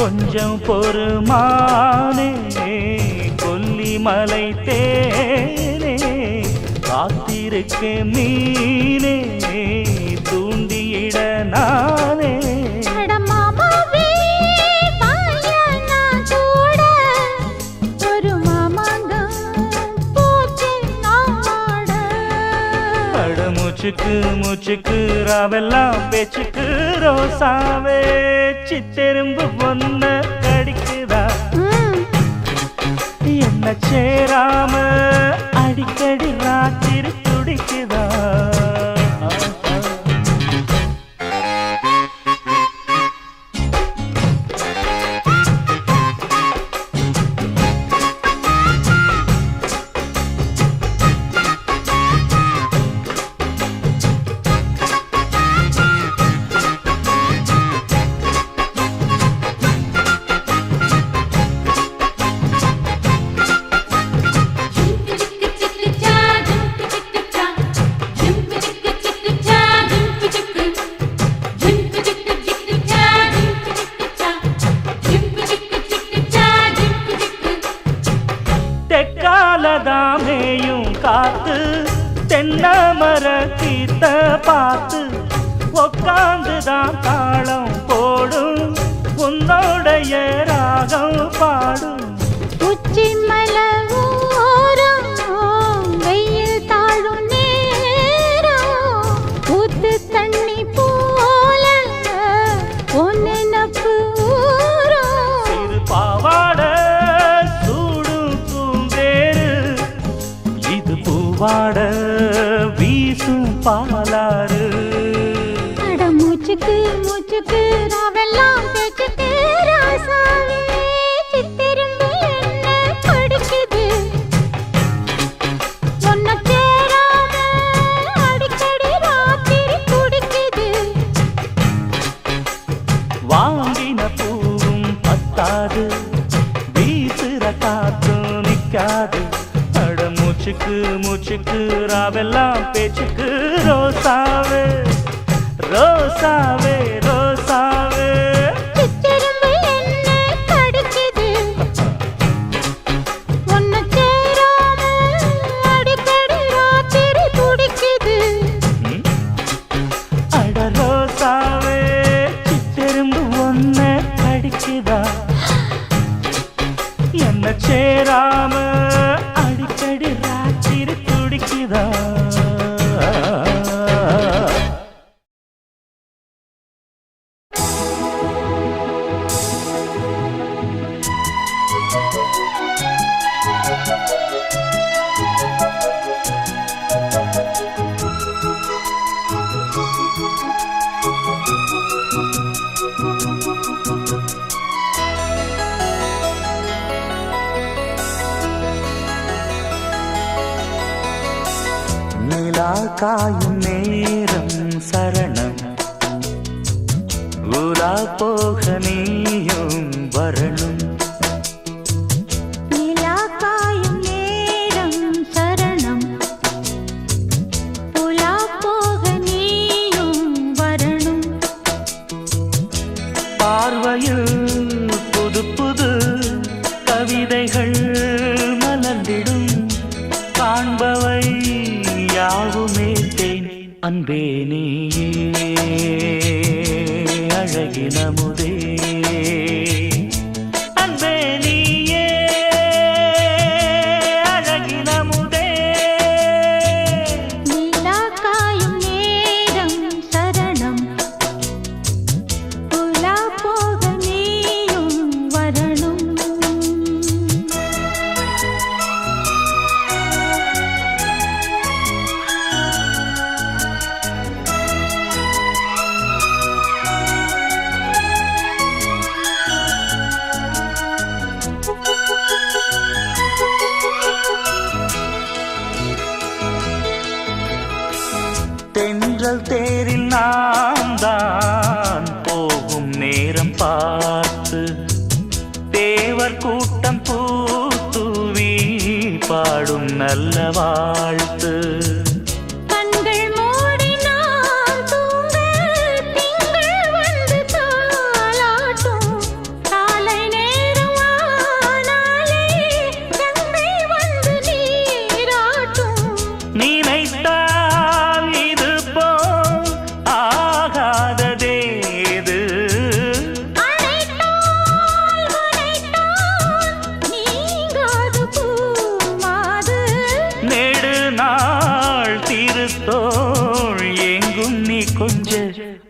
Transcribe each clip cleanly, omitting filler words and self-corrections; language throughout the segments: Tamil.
கொஞ்சம் பொறுமானே கொல்லிமலை தேனே காத்திருக்க மீனே தூண்டியிட நானே மூச்சுக்கு மூச்சுக்கு ராவெல்லாம் பேச்சுக்கு ரோசாவே சித்தெரும்பு பொண்ண கடிக்குதா என்ன சேராம அடிக்கடி ராத்திரி துடிக்குதா தெக்காலதாமேயும் காத்து தென்னமர கீத்த பார்த்து உக்காந்துதான் தாளம் போடும் உன்னோடைய ராகம் பாடும் உச்சி மலவோரம் வெயில் தாழும் நேரம் ஊத்து தண்ணி போல ஒன்னு நப்பு சிறு பாவாட வாட வீசும் பாலாறு அட மூச்சுக்கு மூச்சுக்கு ராவெல்லாம் பேச்சுக்கு ராசாவே சித்திரும்பு என்ன படிக்குது சொன்ன சேராம அடிக்கடி ராத்திரி குடிக்குது வாங்கின பூவும் பத்தாது வீசுற காத்தும் நிக்காது மூச்சுக்கு மூச்சுக்கு ராவெல்லாம் பேச்சுக்கு ரோசாவே ரோசாவே ரோசாவே சித்திரும்பு என்ன கடிக்குது ஒன்ன சேராம அடிக்கடி ராத்திரி துடிக்குது அட ரோசாவே சித்திரும்பு ஒன்ன கடிக்குதா என்ன சேராம அடிக்கடி ராத்திரி துடிக்குதா நிலா காயும் நேரம் சரணம் உலா போக நீயும் வரணும் நிலா காயும் நேரம் சரணம் உலா போக நீயும் வரணும் பார்வையில் புது புது கவிதைகள் மலர்ந்திடும் காண்பவை யாவுமே தேன் அன்பே நீயே அழகினமுதே அன்பே நீயே அழகினமுதே நிலா காயும் நேரம் சரணம் உலா போக நீயும் வரணும் தென்றல் தேரில் நாம் தான் போகும் நேரம் பார்த்து தேவர் கூட்டம் பூத்தூவி பாடும் நல்ல வாழ்த்து கண்கள் மூடினால் தூங்க திங்கள் வந்து தாலாட்டும் கால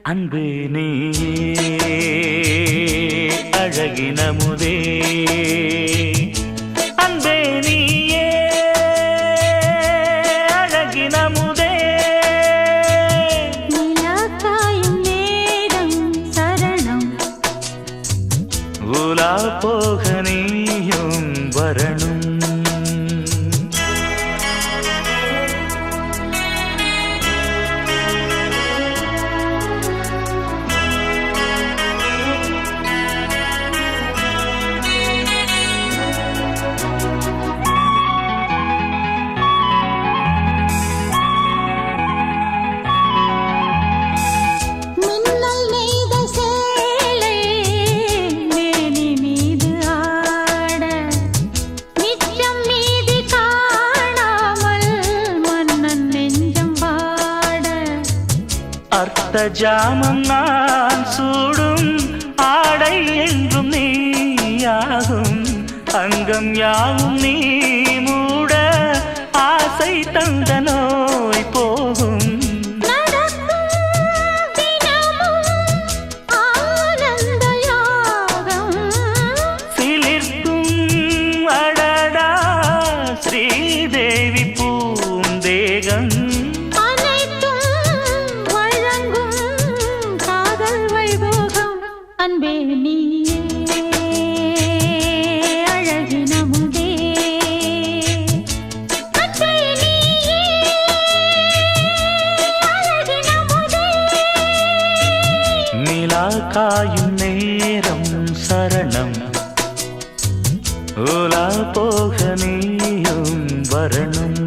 அன்பு நீயே அழகினமுதே அன்பே நீயே அழகினமுதே நிலா காயும் நேரம் சரணம் உலா போக நீயும் வரணும் மின்னல் நெய்த சேலை மேனி மீது ஆட மிச்சம் மீதி காணாமல் மன்னன் நெஞ்சம் வாட அர்த்த ஜாமம் நான் சூடும் ஆடை என்றும் நீயாகும் அங்கம் யாவும் நீ மூட ஆசை தந்த நோய் போகும் நடக்கும் தினமும் ஆனந்த யாகம் சிலிர்க்கும் அடடா ஸ்ரீதேவி பூந்தேகம் அனைத்தும் வழங்கும் காதல் வைபோகம் அன்பே நீயே அழகினமுதே அன்பே நீயே அழகினமுதே நிலா காயும் நேரம் சரணம் உலா போக நீயும் வரணும்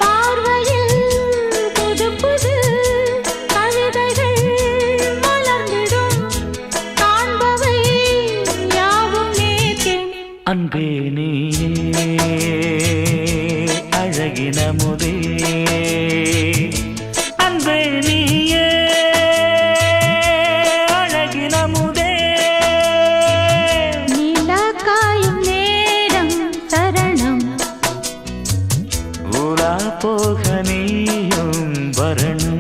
பார்வையில் புது புது கவிதைகள் மலர்ந்திடும் காண்பவை யாவும் நேர்க்கே அன்பே நீயே அழகினமுதே அன்பே நீயே அழகினமுதே நிலா காயும் நேரம் சரணம் உலா போக நீயும் வரணும்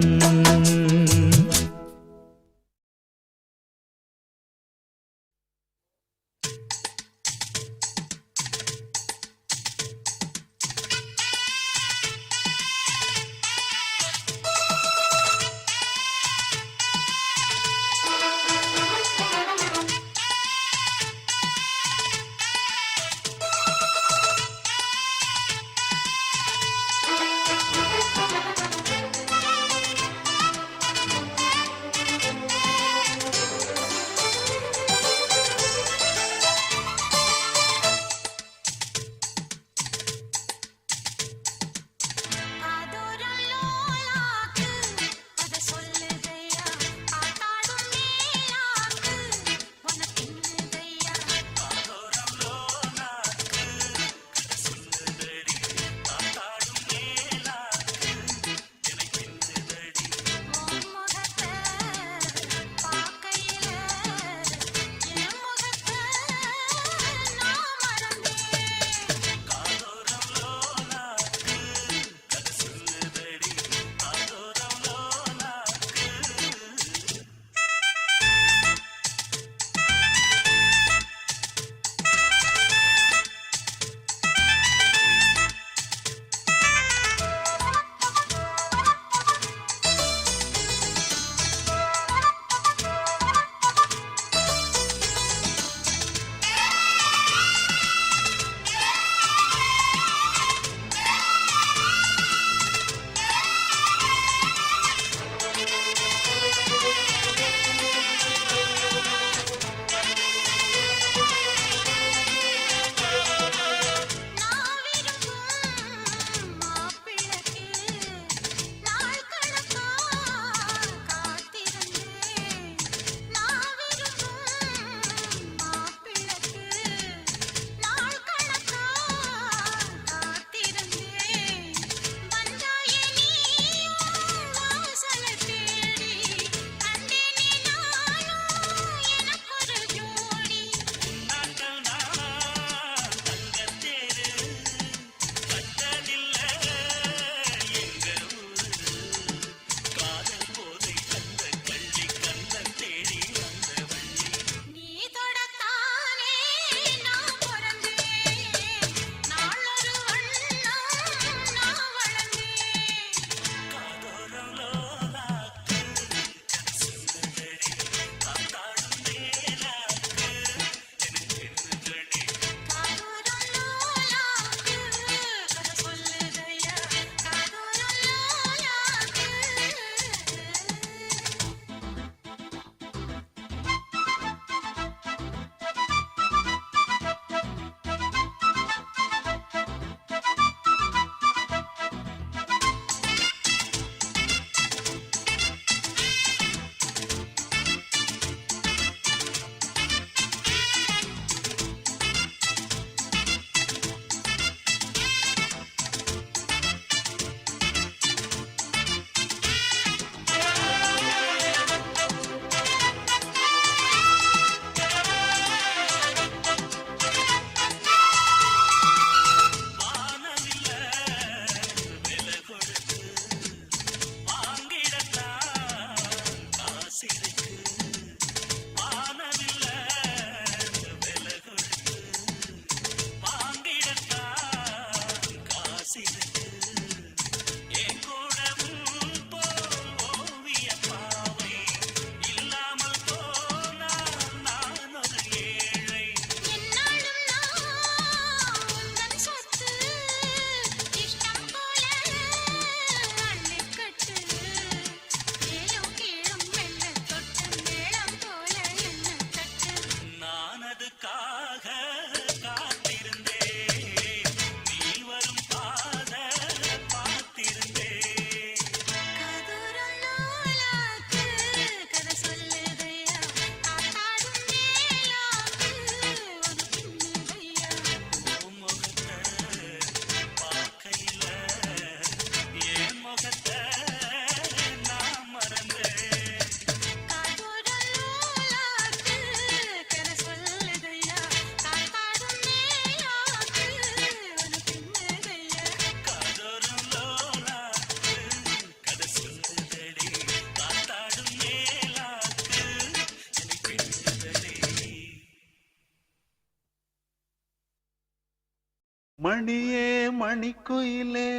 மணியே மணிக்குயிலே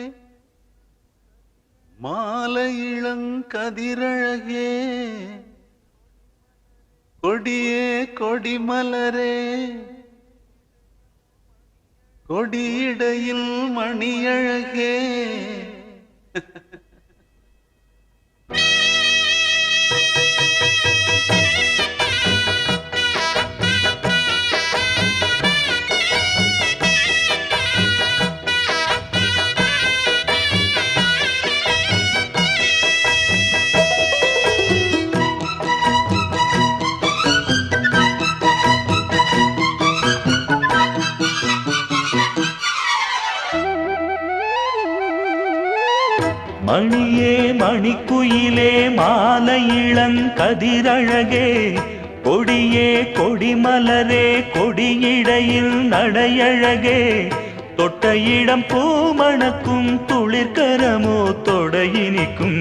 மாலை இளங்கதிரழகே கொடியே கொடிமலரே கொடியிடையில் மணியழகே மணியே மணிக்குயிலே மாலை இளங்கதிரழகே கொடியே கொடிமலரே கொடியிடையில் நடையழகே தொட்ட இடம் பூமணக்கும் துளிர்கரமோ தொடையினிக்கும்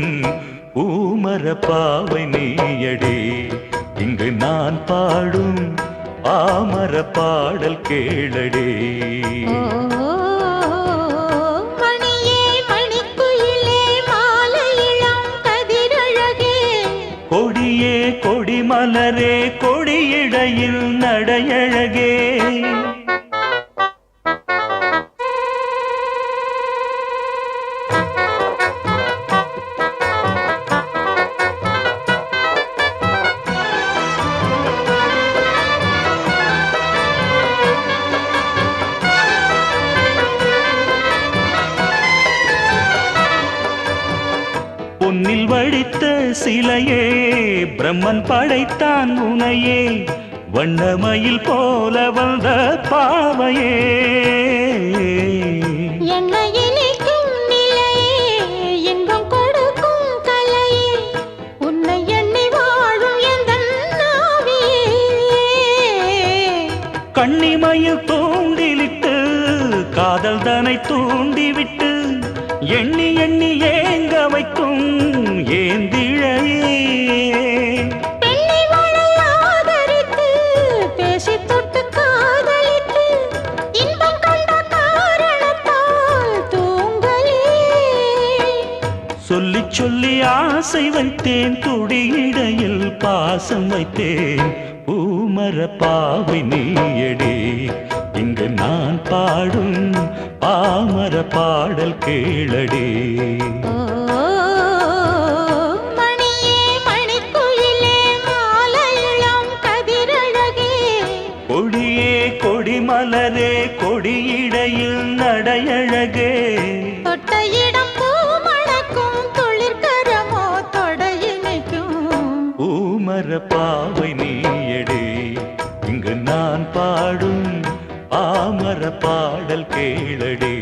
பூமர பாவை நீயடே இங்கு நான் பாடும் பாமர பாடல் கேளடே. கொடியே கொடிமலரே கொடியிடையில் நடையழகே பொன்னில் வடித்த சிலையே பிரம்மன் படைத்தான் உனையே வண்ணமயில் போல வந்த பாவையே என்னையினிக்கும் நிலையே இன்பம் கொடுக்கும் கலையே உன்னை எண்ணி வாழும் எந்தன் நாவியே கண்ணிமயில் தூண்டிலிட்டு காதல் தனை தூண்டிவிட்டு எண்ணி எண்ணி ஏங்க வைக்கும் ஏந்திழையே பெண்ணை வாழை ஆதரித்து பேசி தொட்டு காதலித்து இன்பம் கண்ட காரணத்தால் தூங்கலே சொல்லி சொல்லி ஆசை வைத்தேன் துடியிடையில் பாசம் வைத்தேன் பூமர பாவை நீயடே இங்கு நான் பாடும் பாமர பாடல் கேளடே. மணியே மணிக்குயிலே மாலை இளங்கதிரழகே கொடியே கொடிமலரே கொடியிடையில் நடையழகே தொட்ட இடம் பூமணக்கும் துளிர்கரமோ தொடையினைக்கும் பூமர பாவை நீயடே இங்கு நான் பாடும் பாமர பாடல் கேளடே.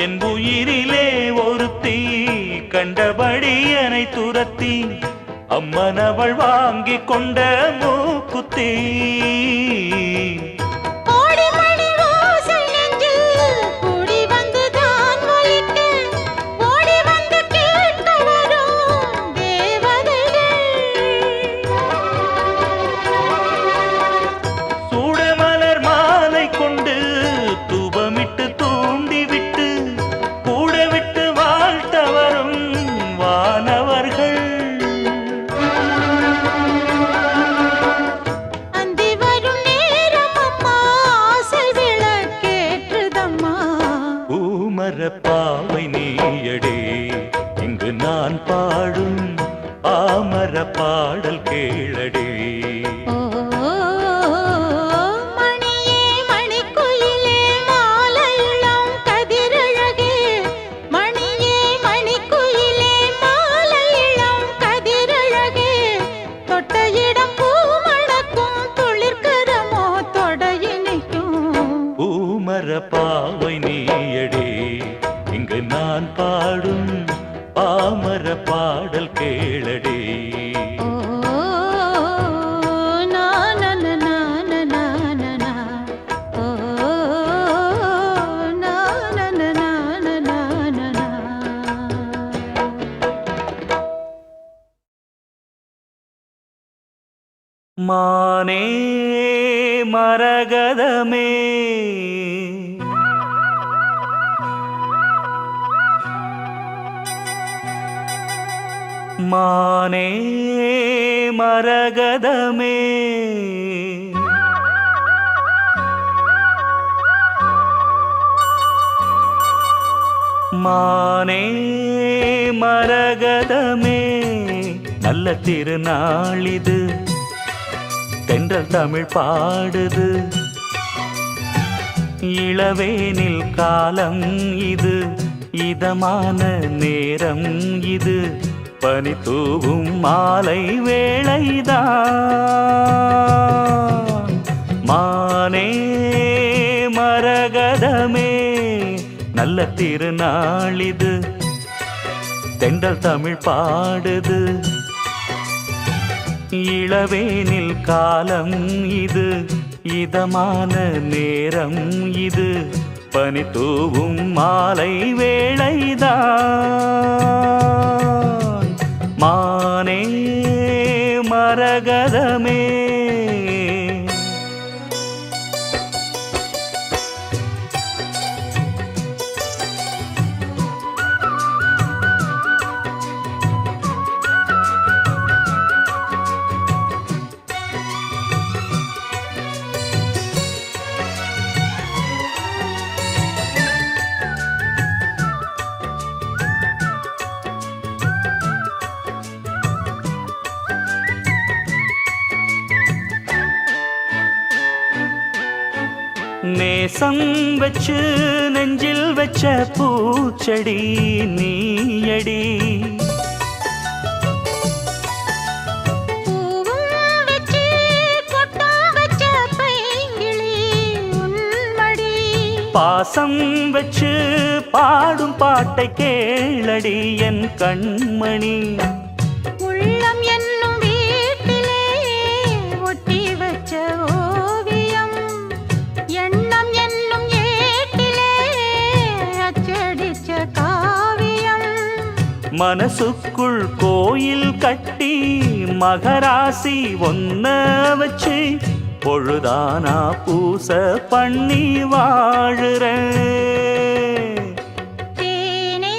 என் உயிரிலே ஒருத்தி கண்டபடி என்னை துரத்தி அம்மனவள் வாங்கி கொண்ட மூக்குத்தி சூடமலர் மாலை கொண்டு தூபமிட்டு தூண்டிவிட்டு கூட விட்டு வாழ்த்தவரும் வானவர்கள் அந்தி வரும் நேரம் மானே மரகதமே மானே மரகதமே மானே மரகதமே நல்ல திருநாளிது தென்றல் தமிழ் பாடுது இளவேனில் காலம் இது இதமான நேரம் இது பனி தூவும் மாலை வேளைதான் மானே மரகதமே நல்ல திருநாளிது தென்றல் தமிழ் பாடுது இளவேனில் காலம் இது இதமான நேரம் இது பனி தூவும் மாலை வேளைதான் மானே மரகதமே நேசம் வச்சு நெஞ்சில் வச்ச பூச்செடி நீயடி பூவும் வச்சு பொட்டும் வச்ச பைங்கிளி உன்மடி பாசம் வச்சு பாடும் பாட்டை கேளடி என் கண்மணி உள்ளம் என்னும் வீட்டிலே ஒட்டி வச்ச ஓவியம் எண்ணம் என்னும் ஏட்டிலே அச்சடிச்ச காவியம் மனசுக்குள் கோயில் கட்டி மகராசி ஒன்ன வச்சு பொழுதானா பூச பண்ணி வாழுறேன் தேனே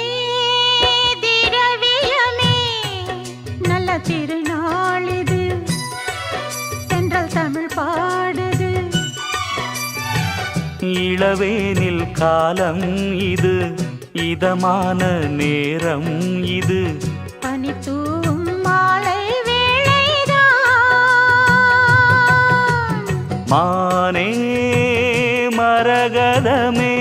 திரவியமே நல்ல திருநாளிது தென்றல் தமிழ் பாடுது இளவேனில் காலம் இது இதமான நேரம் இது பனி தூவும் மாலை வேளைதான் மானே மரகதமே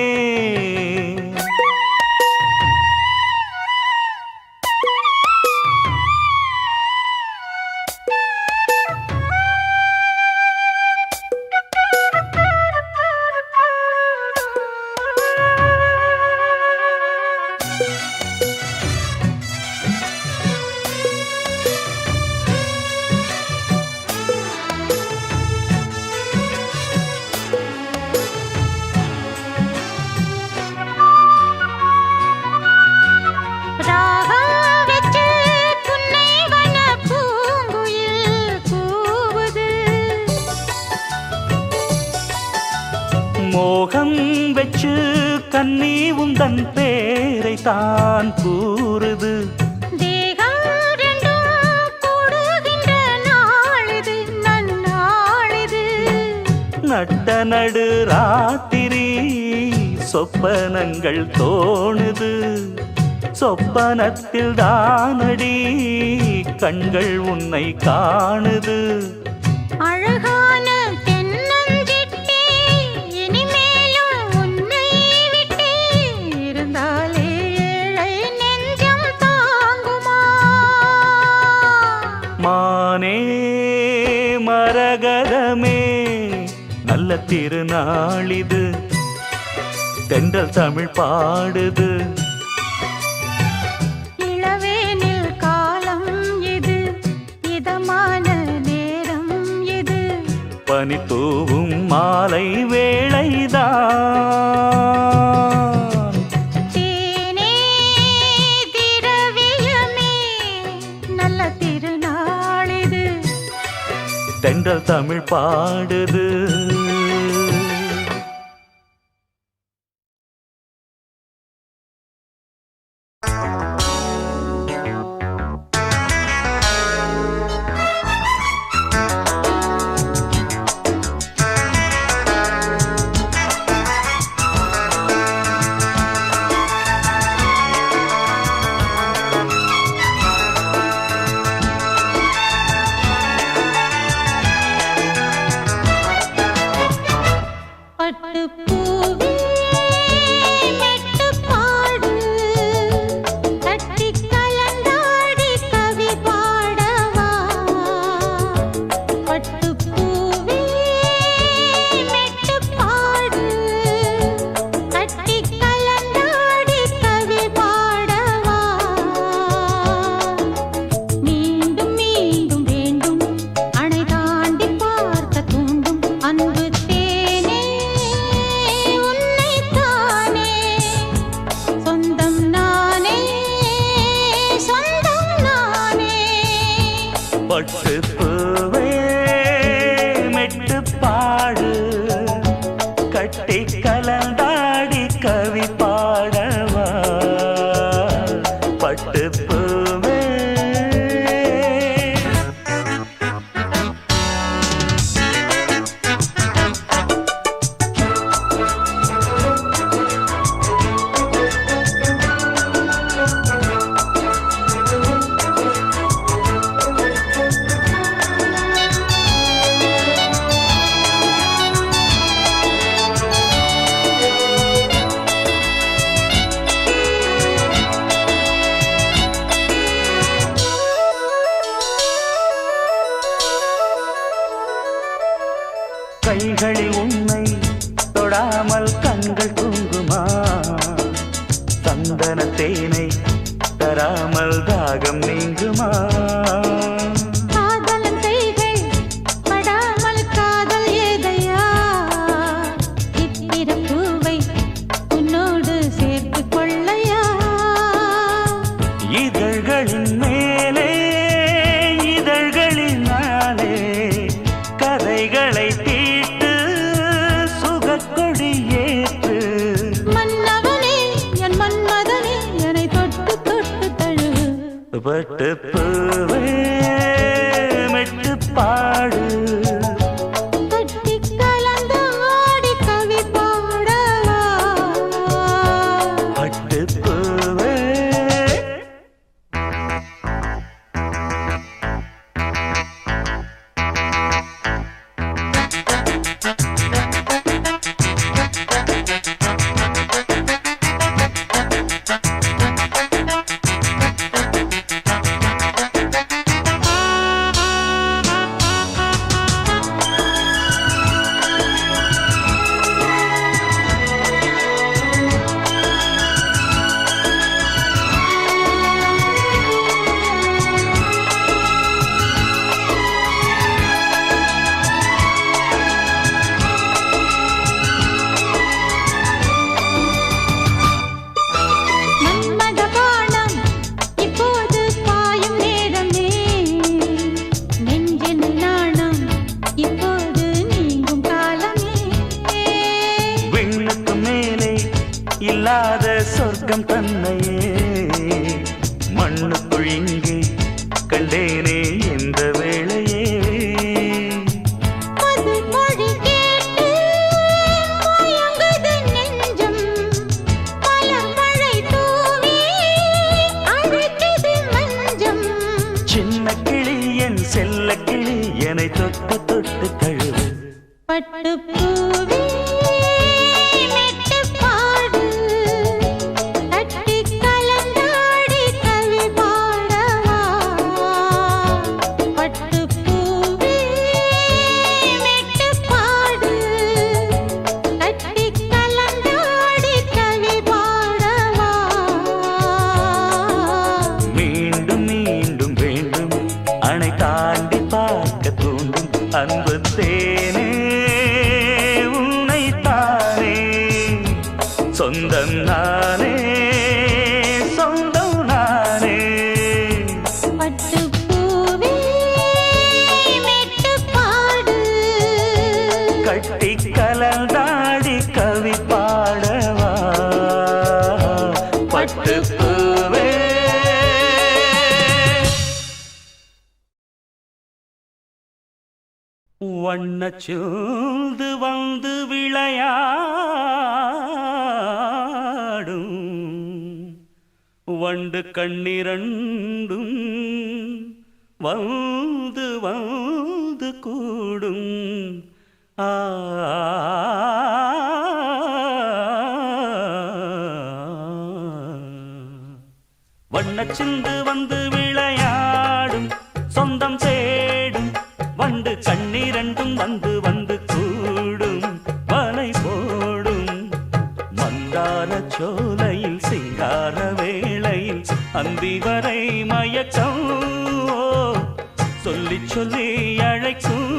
ராகம் வச்சு புன்னை வன பூங்குயில் கூவுது மோகம் வச்சு கன்னி உந்தன் பேரை தான் கூறுது தேகம் ரெண்டும் கூடுகின்ற நாளிது நன்னாளிது நட்ட நடு ராத்திரி சொப்பனங்கள் தோணுது சொப்பனத்தில் தானடி கண்கள் உன்னை காணுது அழகான தென்னஞ்சிட்டே இனிமேலும் உன்னை விட்டே இருந்தாலே ஏழை நெஞ்சம் தாங்குமா மானே மரகதமே நல்ல திருநாளிது தென்றல் தமிழ் பாடுது இளவேனில் காலம் இது இதமான நேரம் இது பனி தூவும் மாலை வேளைதான் தேனே திரவியமே நல்ல திருநாளிது தென்றல் தமிழ் பாடுது. பட்டுப்பூவே மெட்டுப்பாடு கட்டிக் கலந்தாடி கவி பாடவா. பட்டுப்பூவே மெட்டுப்பாடு கட்டிக் கலந்தாடி கவி பாடவா. மீண்டும் மீண்டும் வேண்டும் அணை தாண்டி பார்க்க தூண்டும் அன்பு தேனே உன்னைத்தானே. சொந்தம் நானே சொந்தம் நானே. பட்டுப்பூவே மெட்டு பாடு கட்டி கலந்தாடி கவி பாடவா. பட்டுப்பூவே கைகளில் உன்னை தொடாமல் கண்கள் தூங்குமா. சந்தன தேனை தராமல் தாகம் நீங்குமா. காதலன் கைகள் படாமல் காதல் ஏதையா. சித்திரப் பூவை உன்னோடு சேர்த்துக் கொள்ளையா. இதழ்களின் மேலே இதழ்களினாலே கதைகளை தீட்டு சுகக்கொடி ஏற்று. மன்னவனே என் மன்மதனே என்னை தொட்டு தொட்டு தழுவு. பட்டுப்பூவே மெட்டு பாடு கட்டிக் கலந்தாடி கவி பாடவா. பட்டுப்பூவே மன்மத பாணம் இப்போது பாயும் நேரமே. நெஞ்சின் நாணம் இப்போது நீங்கும் காலமே. விண்ணுக்கு மேலே இல்லாத சொர்க்கம் தன்னையே மண்ணுக்குள் இங்கே கண்டேனே இந்த வேளையே. அது மொழி கேட்டு மயங்குது நெஞ்சம். மலர் மழை தூவி அழைக்குது மஞ்சம். சின்ன கிளி என் செல்ல கிளி என்னை தொட்டு தொட்டு தழுவு. பட்டுப்பூவே மெட்டுப்பாடு கட்டிக் கலந்தாடி கவி பாடவா. பட்டுப்பூவே மெட்டுப்பாடு கட்டிக் கலந்தாடி கவி பாடவா. மீண்டும் மீண்டும் வேண்டும் அணை தாண்டி பார்க்க தூண்டும் வண்ணச்சூழ்ந்து வந்து விளையாடும் வண்டு கண்ணிரண்டும் வந்து வந்து கூடும் ஆ வண்ணச்சிந்து வந்து விளையாடும் சொந்தம் தேடும் வண்டு கண்ணிரண்டும் வந்து வந்து கூடும் வலை போடும் மந்தார சோலையில் சிங்கார வேளையில் அந்தி வரை மயக்கம் சொல்லி சொல்லி அழைக்கும்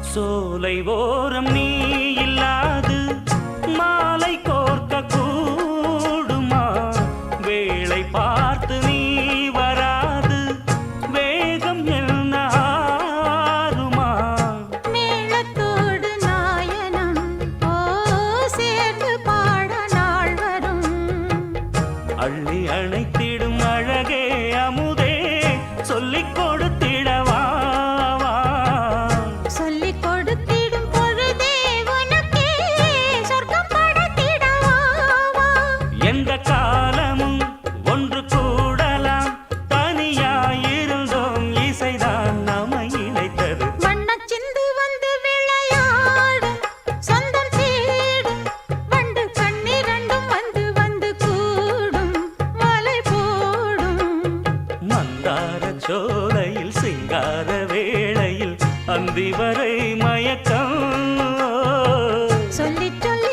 சோலை ஓரம் நீ இல்லாது மாலை கோர்க்க கூடுமா வேளை பார்த்து நீ வராது வேகம் என்ன ஆறுமா மேளத்தோடு நாயனம் சேர்ந்து பாட நாள் வரும் அள்ளி அணைத்திடும் அழகே அமுதே சொல்லிக் கொடுத்திடவா எந்த காலமும் ஒன்று கூடலாம் தனியாயிருந்தோம் இசைதான் நம்மை இணைத்தது வண்ணச்சிந்து வந்து விளையாடும் சொந்தம் தேடும் வண்டு கண்ணிரண்டும் வந்து வந்து கூடும் மலை போடும் மந்தார சோலையில் சிங்கார வேளையில் அந்தி வரை மயக்கம் சொல்லி சொல்லி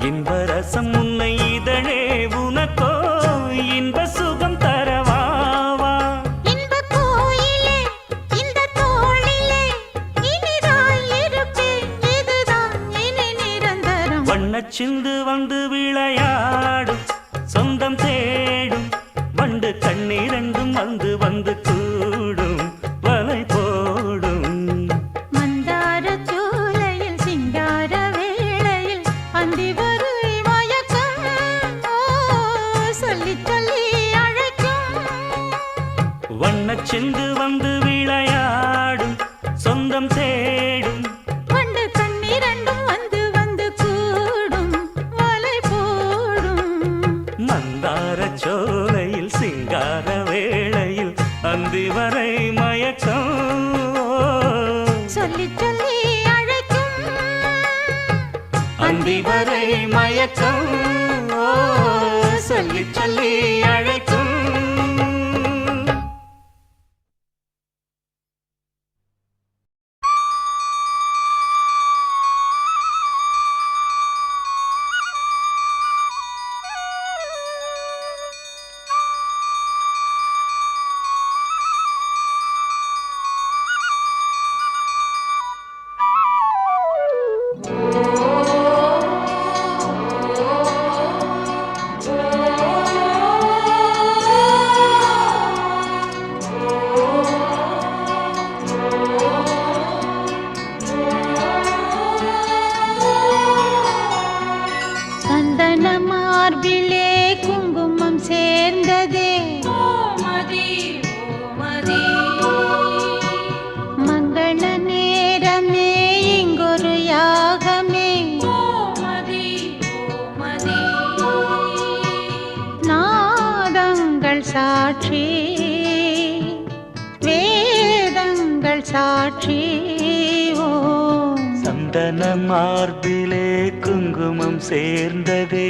இன்பரசம் உன்னை இதழே உனக்கோ இன்ப சுகம் தரவாவா இன்ப கோயிலே இந்த தோளிலே இனிதாய் இருப்பேன் இதுதான் இனி நிரந்தரம் வண்ணச்சிந்து வந்து விளையாடும் சொந்தம் தேடும் வண்டு கண்ணிரண்டும் வந்து வந்து கூடும் வலை போடும் மந்தார சோலையில் சிங்கார வேளையில் அந்தி வரை மயக்கம் சொல்லி சொல்லி அழைக்கும் வண்ணச்சிந்து வந்து விளையாடும் சொந்தம் தேடும் வண்டு கண்ணிரண்டும் வந்து வந்து கூடும் வலை போடும் மந்தார சோலையில் சிங்கார வேளையில் அந்தி வரை மயக்கம் சொல்லி சொல்லி அழைக்கும் அந்தி வரை மயக்கம் சொல்லி சொல்லி அழைக்கும் பாதங்கள் சாட்சி ஓம் சந்தன மார்பிலே குங்குமம் சேர்ந்ததே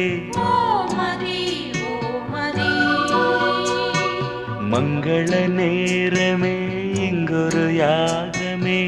மங்கள நேரமே இங்கொரு யாகமே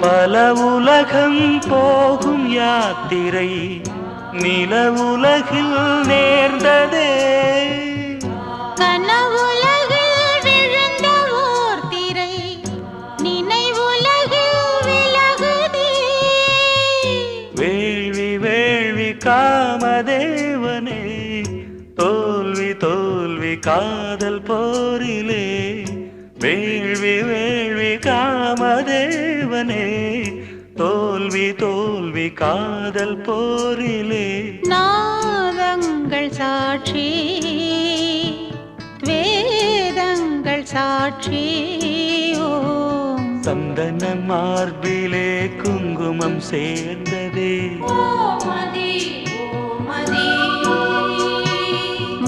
பல உலகம் போகும் யாத்திரை நில உலகில் நேர்ந்ததே கனவுலகில் விழுந்த ஓர் திரை நினைவுலகில் விலகுதே வேள்வி வேள்வி காமதேவனே தோல்வி தோல்வி காதல் போரிலே வேள்வி வேள்வி காமதேவனே தோல்வி தோல்வி காதல் போரிலே நாதங்கள் சாட்சி வேதங்கள் சாட்சி ஓம் சந்தன மார்பிலே குங்குமம் சேர்ந்ததே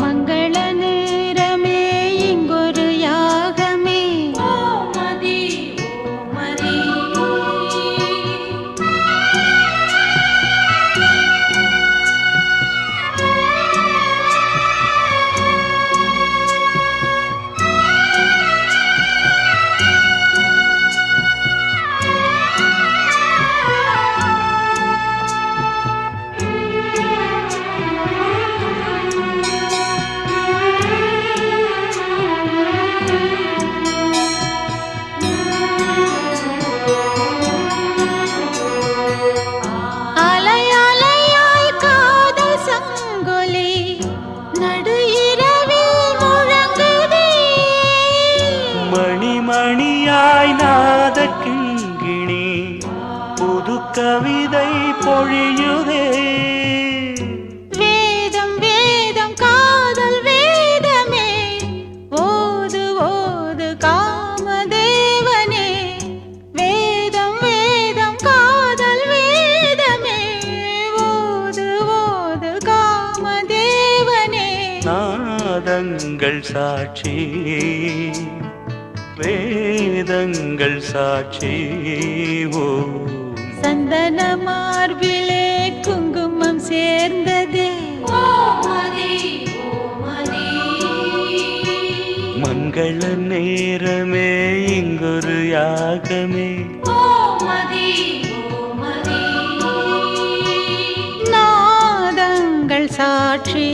மங்கள நேரமே இங்கொரு யாகமே அலை அலையாய் காதல் சங்கொலி நடு இரவில் முழங்குதே மணி மணியாய் நாத கிங்கிணி புது கவிதை பொழியுதே வேதம் வேதம் காதல் வேதமே ஓது ஓது காமதேவனே வேதம் வேதம் காதல் வேதமே ஓது ஓது காமதேவனே நாதங்கள் சாட்சி வேதங்கள் சாட்சி ஓ சந்தன மார்பிலே குங்குமம் சேர்ந்ததே மங்கள நேரமே இங்கொரு யாகமே நாதங்கள் சாட்சி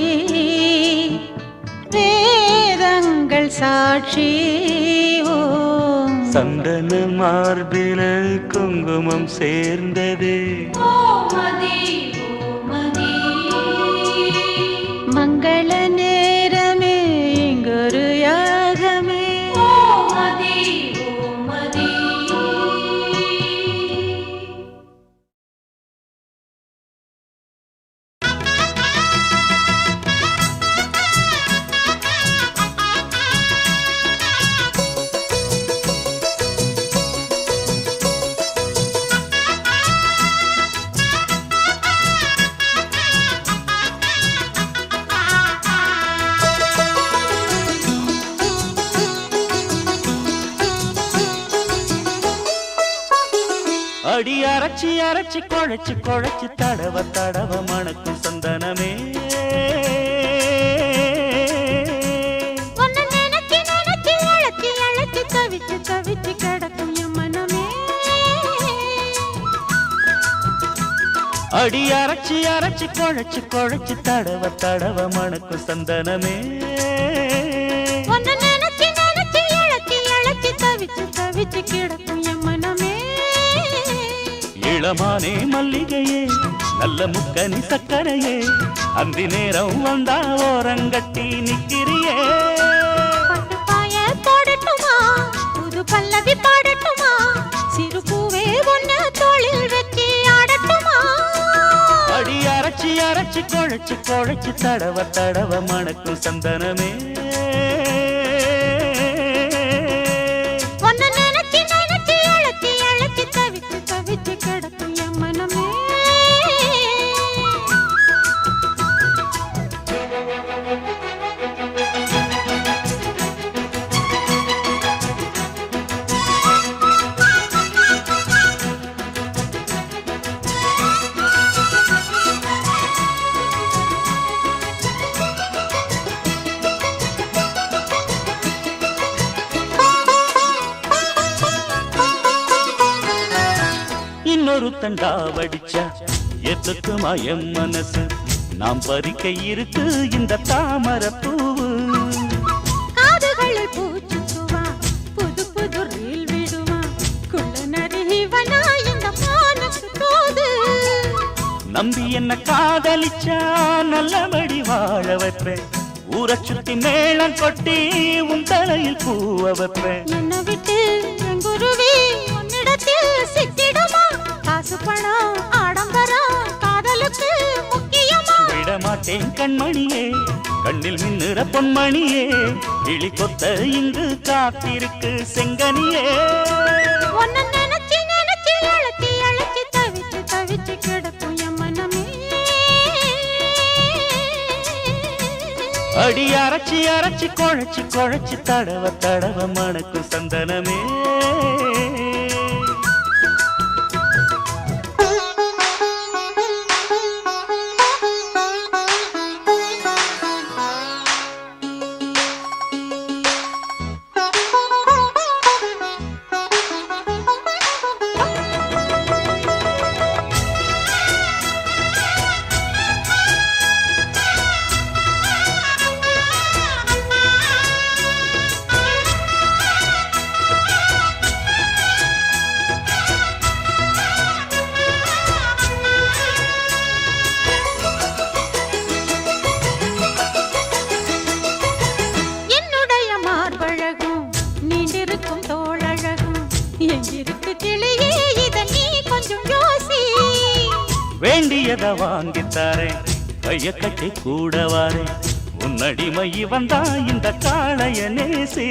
வேதங்கள் சாட்சி ஓம் சந்தன மார்பில குங்குமம் சேர்ந்ததே மங்கள நேரமே இங்கொரு யாகமே அடி அரைச்சி அரைச்சி குழைச்சு குழைச்சு தடவ தடவ மணக்கும் சந்தனமே உன்னை நினைச்சு நினைச்சு அழைச்சு அழைச்சு தவிச்சு தவிச்சு கிடக்கும் என் மனமே அடி அரைச்சி அரைச்சி குழைச்சு குழைச்சு தடவ தடவ மணக்கும் சந்தனமே உன்னை நினைச்சு நினைச்சு அழைச்சு அழைச்சு தவிச்சு தவிச்சு கிடக்கும் என் மனமே இளமானே மல்லிகையே நல்ல முக்கனி சக்கரையே அந்தி நேரம் வந்தா ஓரங்கட்டி நிக்கிறியே பட்டு பாய போடட்டுமா புது பல்லவி பாடட்டுமா சிறு பூவே ஒன்னு தோளில் வச்சு ஆடட்டுமா அடி அரைச்சி அரைச்சி குழைச்சு குழைச்சு தடவ தடவ மணக்கும் சந்தனமே ஒன்னு நினைச்சு நினைச்சு அழைச்சி அழைச்சி தவிச்சு தவிச்சு கிடக்கும் என் மனமே இன்னொரு தண்டா வடிச்சா எத்துக்குமா என் மனசு நாம் பறிக்க இருக்கு இந்த தாமரை பூவு காதுகளில் பூச்சுக்குவா புது புது ரீல் விடுவா குள்ள நரிவனா இந்த மானுக்கு தோது நம்பி என்ன காதலிச்சா நல்லபடி வாழ வைப்பேன் ஊரை சுத்தி மேளம் கொட்டி உன் தலையில் பூவ வைப்பேன் என்ன விட்டு என் குருவி உன்னிடத்தில் சிக்கிடுமா காசு பணம் ஆடம்பரம் காதலுக்கு முக்கியமா விடமாட்டேன் கண்மணியே கண்ணில் மின்னுற பொன்மணியே கிளி கொத்த இங்கு காத்திருக்கு செங்கனியே ஒன்னு நினைச்சு நினைச்சு அழைச்சி அழைச்சி தவிச்சு தவிச்சு கிடக்கும் என் மனமே அடி அரைச்சி அரைச்சி குழைச்சு குழைச்சு தடவ தடவ மணக்கும் சந்தனமே என்னுடைய மார்பழகும் நீண்டிருக்கும் தோழழகும் எங்கிருக்கு கிளியே இத நீ கொஞ்சம் யோசி வேண்டியத வாங்கித்தாரேன் கைய கட்டி கூட வாரேன் உன்னடிமை வந்தா இந்த காளைய நேசி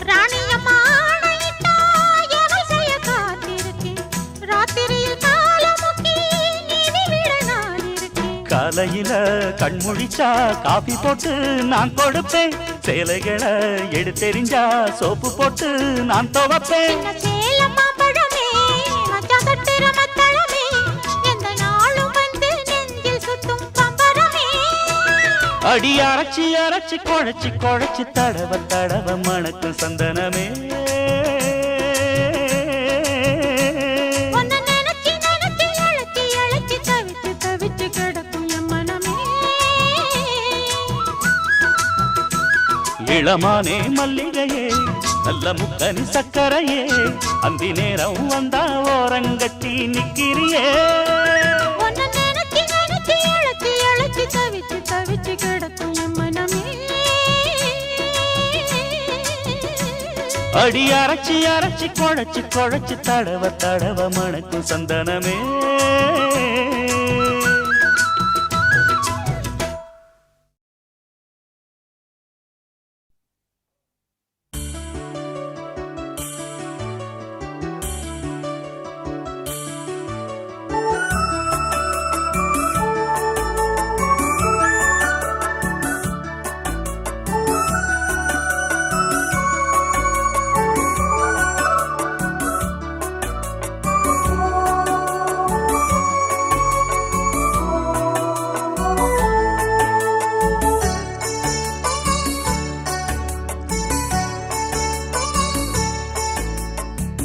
ராணியம்மா ஆணையிட்டா எவள் செய்ய காத்திருக்கேன் ராத்திரியில் காலமுக்கி நீதி விட நான் இருக்கேன் காலையில கண்முழிச்சா காபி போட்டு நான் கொடுப்பேன் சேலைகளை எடுத்தெறிஞ்சா சோப்பு போட்டு நான் துவப்பேன் சின்ன சேலம் மாம்பழமே மச்சான் தொட்டுற மத்தளமே எந்த நாளும் வந்து நெஞ்சில் சுத்தும் பம்பரமே அடி அரைச்சி அரைச்சி குழைச்சி குழைச்சி தடவ தடவ மணக்கும் சந்தனமே ஒன்னு நினைச்சு நினைச்சு அழைச்சி அழைச்சி தவிச்சு தவிச்சு கிடக்கும் என் மனமே இளமானே மல்லிகையே நல்ல முக்கனி சக்கரையே அந்தி நேரம் வந்தா ஓரங்கட்டி நிக்கிறியே ஒன்னு நினைச்சு நினைச்சு அழைச்சி அழைச்சி தவிச்சு தவிச்சு கிடக்கும் என் மனமே அடி அரைச்சி அரைச்சி குழைச்சி குழைச்சி தடவ தடவ மணக்கும் சந்தனமே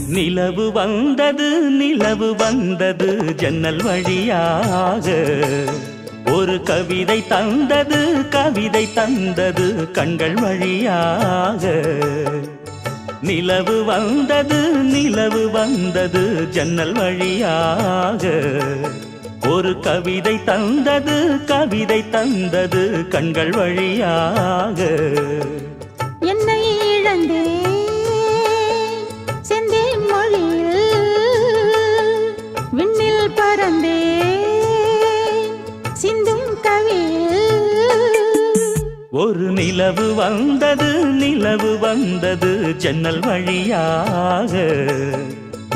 நிலவு வந்தது ஜன்னல் வழியாக ஒரு கவிதை தந்தது கண்கள் வழியாக நிலவு வந்தது நிலவு வந்தது ஜன்னல் வழியாக ஒரு கவிதை தந்தது கவிதை தந்தது கண்கள் வழியாக என்னை இழந்தே செந்தேன் மொழியில் விண்ணில் பறந்தே சிந்தும் கவியில் ஒரு நிலவு வந்தது ஜன்னல் வழியாக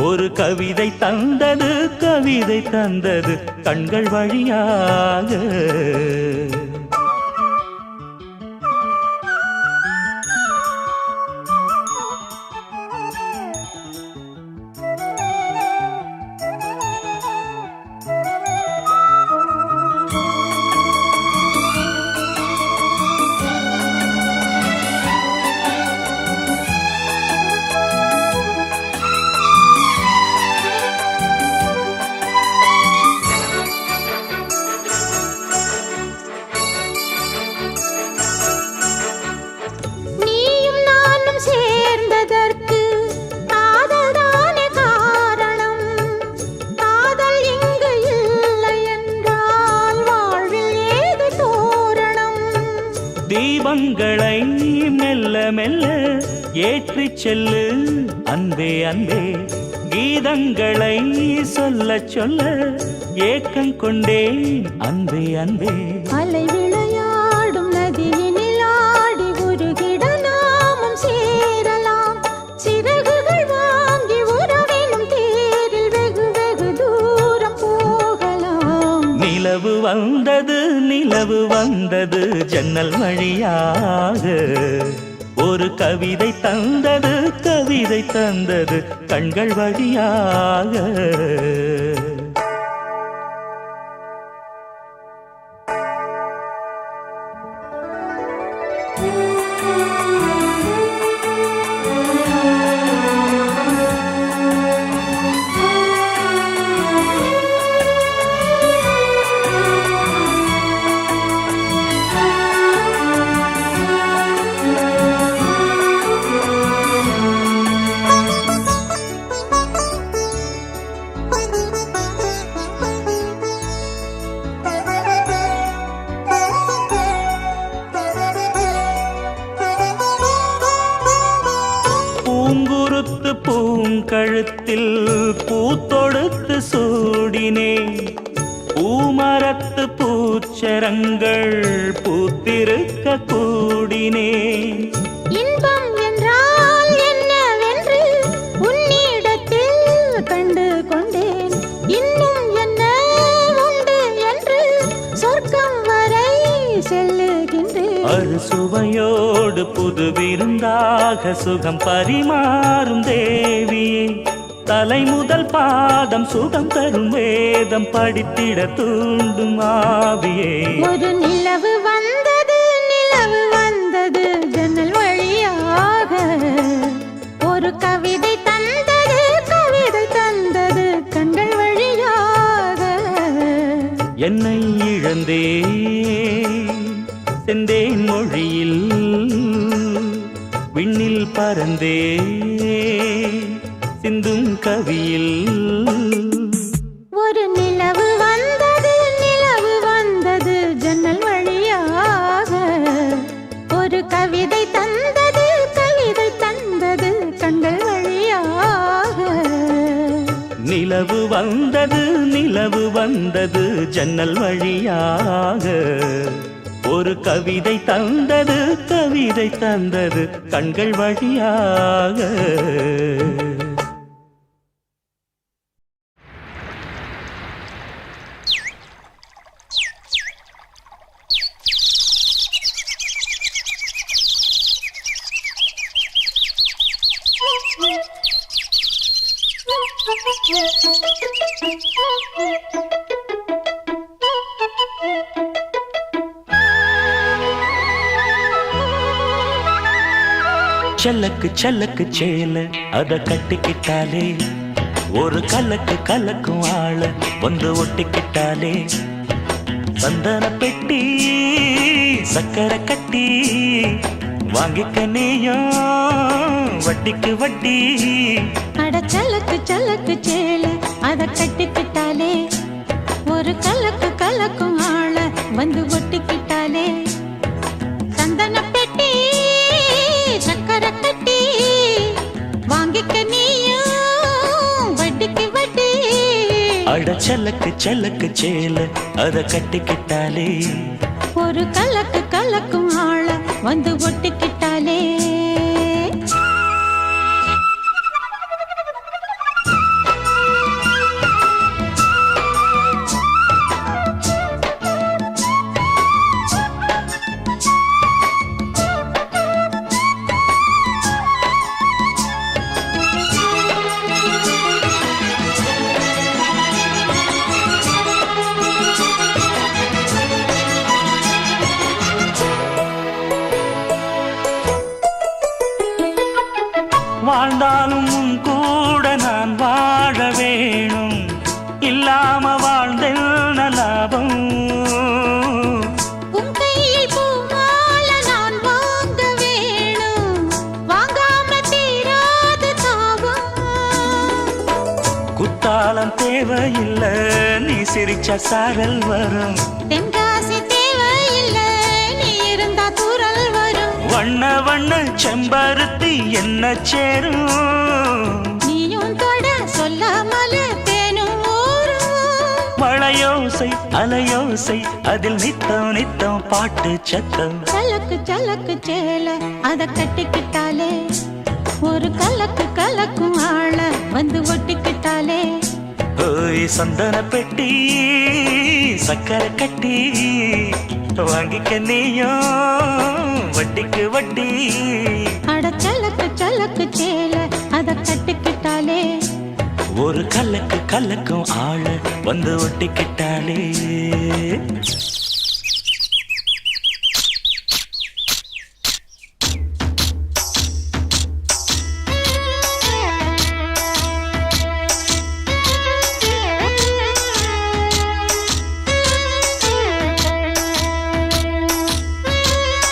ஒரு கவிதை தந்தது கவிதை தந்தது கண்கள் வழியாக தீபங்களை மெல்ல மெல்ல ஏற்றிச் செல்லு அன்பே அன்பே கீதங்களை சொல்ல சொல்ல ஏக்கம் கொண்டேன் அன்பே அன்பே அலை விளையாடும் நதியினில் ஆடி உருகிட நாமும் சேரலாம் சிறகுகள் வாங்கி உறவினும் தேரில் வெகு வெகு தூரம் போகலாம் நிலவு வந்தது ஜன்னல் வழியாக ஒரு கவிதை தந்தது கவிதை தந்தது கண்கள் வழியாக பூங்குருத்து பூங்கழுத்தில் பூத்தொடுத்து சூடினே பூமரத்து பூச்சரங்கள் பூத்திருக்க கூடினே இன்பம் என்றால் என்னவென்று உன்னிடத்தில் கண்டு கொண்டேன் இன்னும் என்ன உண்டு என்று சொர்க்கம் வரை செல்லுகின்றேன் அறுசுவையோடு புது விருந்தாக சுகம் பரிமாறும் தேவியே தலை முதல் பாதம் சுகம் தரும் வேதம் படித்திட தூண்டும் ஆவியே ஒரு நிலவு வந்தது ஜன்னல் வழியாக ஒரு கவிதை தந்தது கவிதை தந்தது கண்கள் வழியாக என்னை இழந்தே செந்தேன் மொழியில் விண்ணில் பறந்தே சிந்தும் கவியில் ஒரு நிலவு வந்தது ஜன்னல் வழியாக ஒரு கவிதை தந்தது கவிதை தந்தது கண்கள் வழியாக நிலவு வந்தது ஜன்னல் வழியாக ஒரு கவிதை தந்தது கவிதை தந்தது கண்கள் வழியாக சல்லக்கு சல்லக்கு சேல அத கட்டிக்கிட்டாலே ஒரு கலக்கு கலக்கும் ஆள வந்து ஒட்டிக்கிட்டாலே சந்தன பெட்டி சக்கரை கட்டி வாங்கிக்க நீயும் வட்டிக்கு வட்டி. அட சலக்கு சலக்கு சேல அத கட்டிக்கிட்டாலே ஒரு கலக்கு கலக்கும் ஆள வந்து ஒட்டிக்கிட்டாலே சந்தன பெட்டி சக்கரை கட்டி வாங்கிக்க நீயும் வட்டிக்கு வட்டி. அட சலக்கு சலக்கு சேல அத கட்டிக்கிட்டாலே ஒரு கலக்கு கலக்கும் ஆள வந்து ஒட்டிக்கிட்டாலே. வாழ்ந்தாலும் உன் கூட நான் வாழ வேணும், இல்லாம வாழ்ந்தென்ன லாபம். உன் கையில் பூமால நான் வாங்க வேணும், வாங்காம தீராத தாபம். குத்தாலம் தேவையில்லை, நீ சிரிச்ச சாரல் வரும். தென்காசி தேவையில்லை, நீ இருந்தா தூரல் வரும். வண்ண வண்ண செம்பருத்தி என்ன சேரும், நீயும் தொட சொல்லாமல தேனும் ஊரும். மழையோசை அலையோசை அதில் நித்தம் நித்தம் பாட்டு சத்தம். சலக்கு சலக்கு சேல அத கட்டிக்கிட்டாலே ஒரு கலக்கு கலக்கும் ஆள வந்து ஒட்டிக்கிட்டாலே. ஓய் சந்தன பெட்டி சக்கரை கட்டி வாங்கிக்க நீயும் வட்டிக்கு வட்டி. அட சலக்கு சலக்கு சேல அத கட்டிக்கிட்டாலே ஒரு கலக்கு கலக்கும் ஆள வந்து ஒட்டிக்கிட்டாலே.